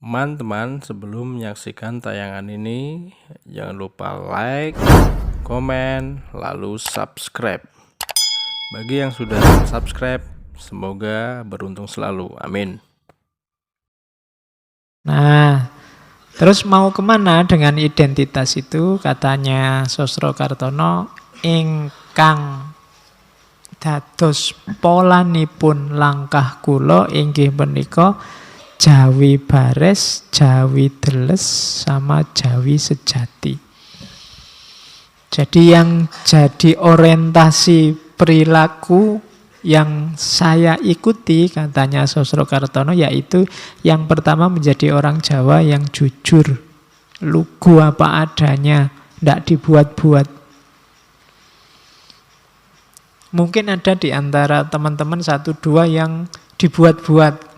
Teman-teman, sebelum menyaksikan tayangan ini, jangan lupa like, komen, lalu subscribe. Bagi yang sudah subscribe, semoga beruntung selalu. Amin. Nah, terus mau kemana dengan identitas itu? Katanya Sosrokartono, ingkang dados polanipun langkah kula inggih menika Jawi bares, Jawi deles, sama Jawi sejati. Jadi yang jadi orientasi perilaku yang saya ikuti, katanya Sosrokartono, yaitu yang pertama menjadi orang Jawa yang jujur, lugu apa adanya, tidak dibuat-buat. Mungkin ada di antara teman-teman satu dua yang dibuat-buat.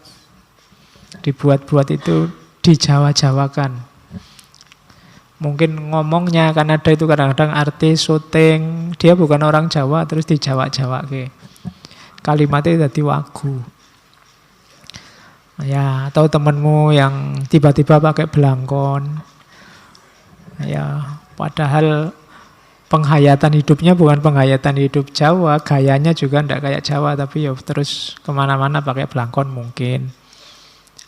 Dibuat-buat itu dijawa-jawakan. Mungkin ngomongnya, kan ada itu kadang-kadang artis syuting, dia bukan orang Jawa terus dijawa-jawake. Kalimatnya jadi wagu. Ya, atau temenmu yang tiba-tiba pakai belangkon. Ya, padahal penghayatan hidupnya bukan penghayatan hidup Jawa, gayanya juga tidak kayak Jawa, tapi ya terus kemana-mana pakai belangkon mungkin.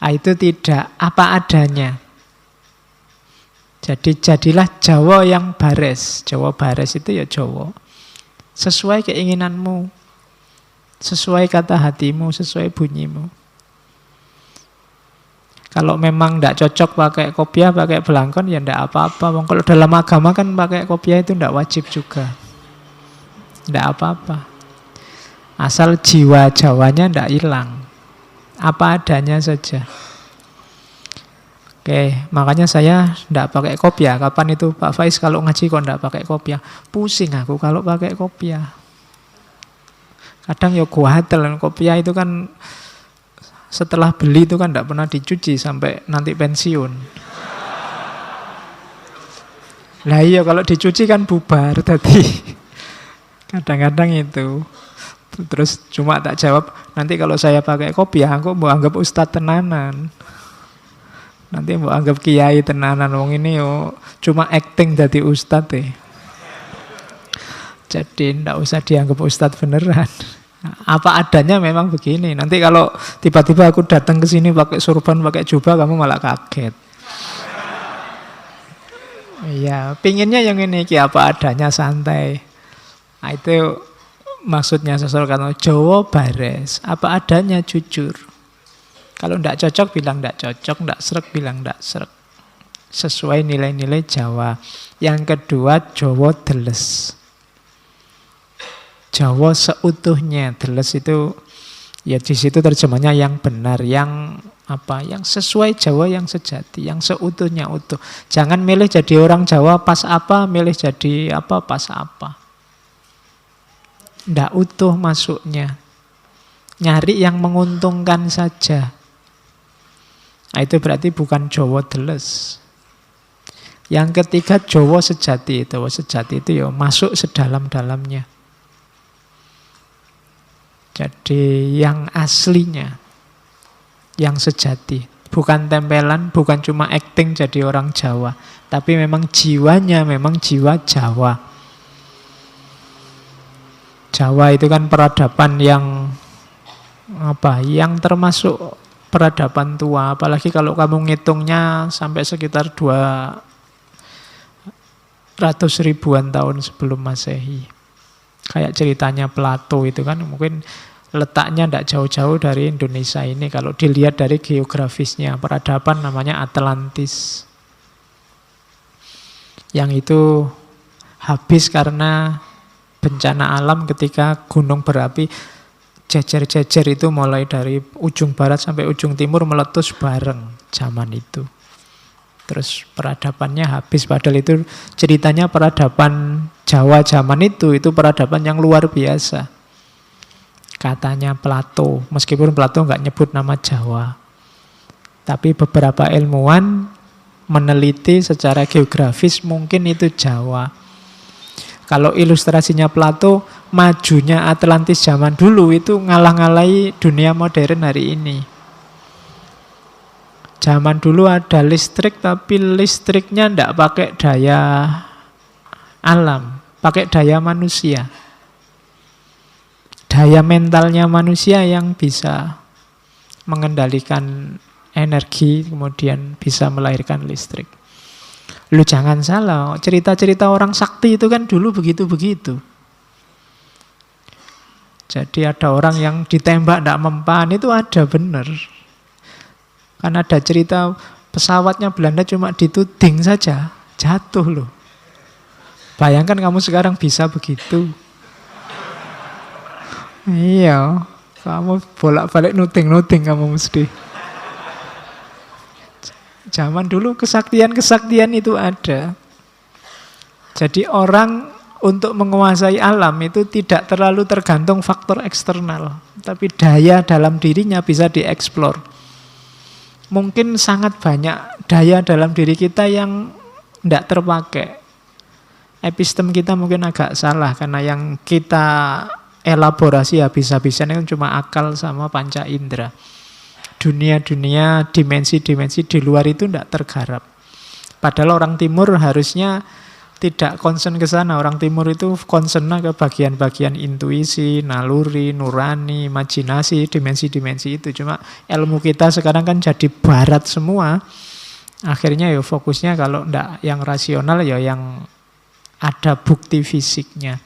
Itu tidak apa adanya. Jadi jadilah Jawa yang bares. Jawa bares itu ya Jawa sesuai keinginanmu, sesuai kata hatimu, sesuai bunyimu. Kalau memang tidak cocok pakai kopiah, pakai belangkon, ya tidak apa-apa. Kalau dalam agama kan pakai kopiah itu tidak wajib juga. Tidak apa-apa. Asal jiwa Jawanya tidak hilang. Apa adanya saja. Oke, makanya saya tidak pakai kopiah. Kapan itu Pak Faiz kalau ngaji kok tidak pakai kopiah? Pusing aku kalau pakai kopiah. Kadang ya kuatel, kopiah itu kan setelah beli itu kan tidak pernah dicuci sampai nanti pensiun. Lah iya, kalau dicuci kan bubar tadi. Kadang-kadang itu. Terus cuma tak jawab, nanti kalau saya pakai kopiah, aku mau anggap ustadz tenanan. Nanti mau anggap kiai tenanan. Wong ini yo cuma acting jadi ustadz deh. Jadi ndak usah dianggap ustadz beneran. Apa adanya memang begini. Nanti kalau tiba-tiba aku datang ke sini pakai surban, pakai jubah, kamu malah kaget. Iya, pinginnya yang ini apa adanya, santai. Nah, itu maksudnya Sosrokartono, Jawa bares, apa adanya, jujur. Kalau tidak cocok bilang tidak cocok, tidak srek bilang tidak srek. Sesuai nilai-nilai Jawa. Yang kedua, Jawa deles. Jawa seutuhnya. Deles itu ya di situ terjemahnya yang benar, yang apa? Yang sesuai Jawa yang sejati, yang seutuhnya utuh. Jangan milih jadi orang Jawa pas apa, milih jadi apa pas apa. Tidak utuh masuknya. Nyari yang menguntungkan saja. Nah, itu berarti bukan Jawa deles. Yang ketiga Jawa sejati. Jawa sejati itu ya masuk sedalam-dalamnya. Jadi yang aslinya, yang sejati. Bukan tempelan, bukan cuma acting jadi orang Jawa. Tapi memang jiwanya, memang jiwa Jawa. Jawa itu kan peradaban yang apa? Yang termasuk peradaban tua. Apalagi kalau kamu ngitungnya sampai sekitar 200 ribuan tahun sebelum Masehi. Kayak ceritanya Plato itu kan mungkin letaknya tidak jauh-jauh dari Indonesia ini. Kalau dilihat dari geografisnya, peradaban namanya Atlantis. Yang itu habis karena bencana alam ketika gunung berapi jejer-jejer itu mulai dari ujung barat sampai ujung timur meletus bareng zaman itu. Terus peradabannya habis, padahal itu ceritanya peradaban Jawa zaman itu peradaban yang luar biasa. Katanya Plato, meskipun Plato nggak nyebut nama Jawa. Tapi beberapa ilmuwan meneliti secara geografis mungkin itu Jawa. Kalau ilustrasinya Plato, majunya Atlantis zaman dulu itu ngalah-ngalahi dunia modern hari ini. Zaman dulu ada listrik, tapi listriknya ndak pakai daya alam, pakai daya manusia. Daya mentalnya manusia yang bisa mengendalikan energi, kemudian bisa melahirkan listrik. Lu jangan salah, cerita-cerita orang sakti itu kan dulu begitu-begitu. Jadi ada orang yang ditembak tidak mempan, itu ada benar. Kan ada cerita pesawatnya Belanda cuma dituding saja, jatuh loh. Bayangkan kamu sekarang bisa begitu. Iya, kamu bolak-balik nuting-nuting kamu mesti. Zaman dulu kesaktian-kesaktian itu ada. Jadi orang untuk menguasai alam itu tidak terlalu tergantung faktor eksternal, tapi daya dalam dirinya bisa dieksplor. Mungkin sangat banyak daya dalam diri kita yang tidak terpakai. Epistem kita mungkin agak salah, karena yang kita elaborasi habis-habisan itu cuma akal sama panca indera. Dunia-dunia, dimensi-dimensi di luar itu tidak tergarap. Padahal orang timur harusnya tidak concern ke sana. Orang timur itu concernnya ke bagian-bagian intuisi, naluri, nurani, imajinasi, dimensi-dimensi itu. Cuma ilmu kita sekarang kan jadi barat semua. Akhirnya ya fokusnya kalau enggak yang rasional ya yang ada bukti fisiknya.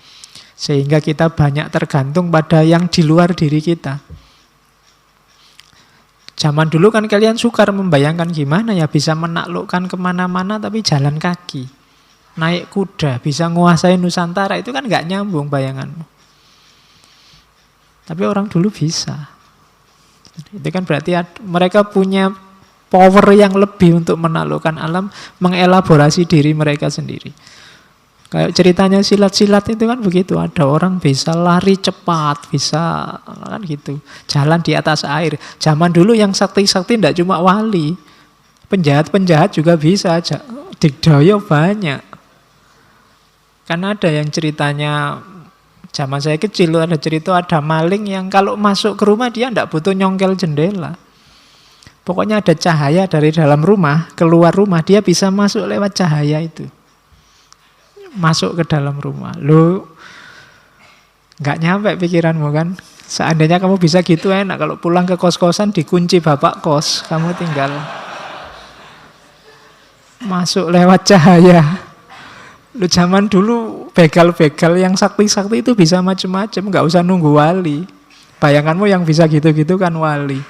Sehingga kita banyak tergantung pada yang di luar diri kita. Zaman dulu kan kalian sukar membayangkan gimana ya bisa menaklukkan kemana-mana tapi jalan kaki. Naik kuda, bisa nguasai Nusantara, itu kan gak nyambung bayanganmu. Tapi orang dulu bisa. Itu kan berarti mereka punya power yang lebih untuk menaklukkan alam, mengelaborasi diri mereka sendiri. Kayak ceritanya silat-silat itu kan begitu. Ada orang bisa lari cepat, bisa kan gitu. Jalan di atas air. Zaman dulu yang sakti-sakti tidak cuma wali. Penjahat-penjahat juga bisa. Digdaya banyak. Kan ada yang ceritanya, zaman saya kecil ada cerita ada maling yang kalau masuk ke rumah dia tidak butuh nyongkel jendela. Pokoknya ada cahaya dari dalam rumah, keluar rumah dia bisa masuk lewat cahaya itu. Masuk ke dalam rumah. Lu nggak nyampe pikiranmu kan? Seandainya kamu bisa gitu enak. Kalau pulang ke kos-kosan dikunci bapak kos, kamu tinggal masuk lewat cahaya. Lu zaman dulu begal-begal yang sakti-sakti itu bisa macam-macam, nggak usah nunggu wali. Bayanganmu yang bisa gitu-gitu kan wali.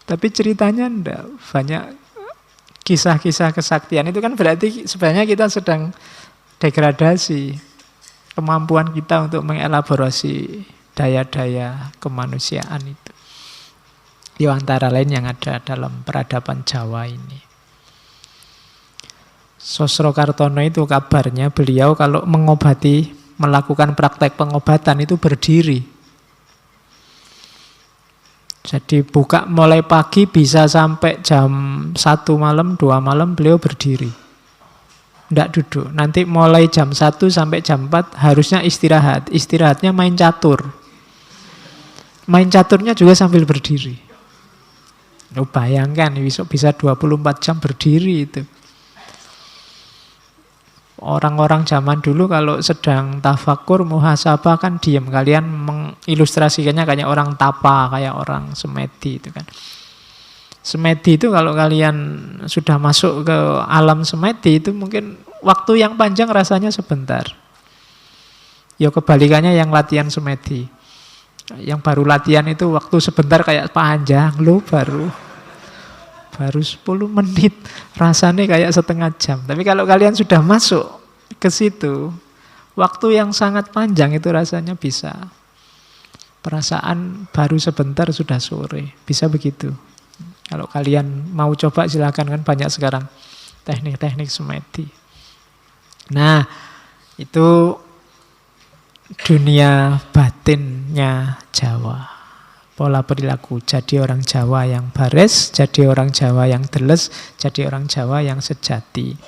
Tapi ceritanya enggak. Banyak kisah-kisah kesaktian itu kan berarti sebenarnya kita sedang degradasi kemampuan kita untuk mengelaborasi daya-daya kemanusiaan itu. Di antara lain yang ada dalam peradaban Jawa ini. Sosrokartono itu kabarnya beliau kalau mengobati, melakukan praktek pengobatan itu berdiri. Jadi buka mulai pagi bisa sampai jam 1 malam, 2 malam beliau berdiri. Tidak duduk. Nanti mulai jam 1 sampai jam 4 harusnya istirahat. Istirahatnya main catur. Main caturnya juga sambil berdiri. Lu bayangkan bisa 24 jam berdiri itu. Orang-orang zaman dulu kalau sedang tafakur, muhasabah kan diam. Kalian mengilustrasikannya kayak orang tapa, kayak orang semedi itu kan. Semedi itu kalau kalian sudah masuk ke alam semedi itu mungkin waktu yang panjang rasanya sebentar. Ya kebalikannya yang latihan semedi. Yang baru latihan itu waktu sebentar kayak panjang, lu baru 10 menit. Rasanya kayak setengah jam. Tapi kalau kalian sudah masuk ke situ, waktu yang sangat panjang itu rasanya bisa. Perasaan baru sebentar sudah sore. Bisa begitu. Kalau kalian mau coba silakan, kan banyak sekarang teknik-teknik semedi. Nah, itu dunia batinnya Jawa. Pola perilaku. Jadi orang Jawa yang bares, jadi orang Jawa yang deles, jadi orang Jawa yang sejati.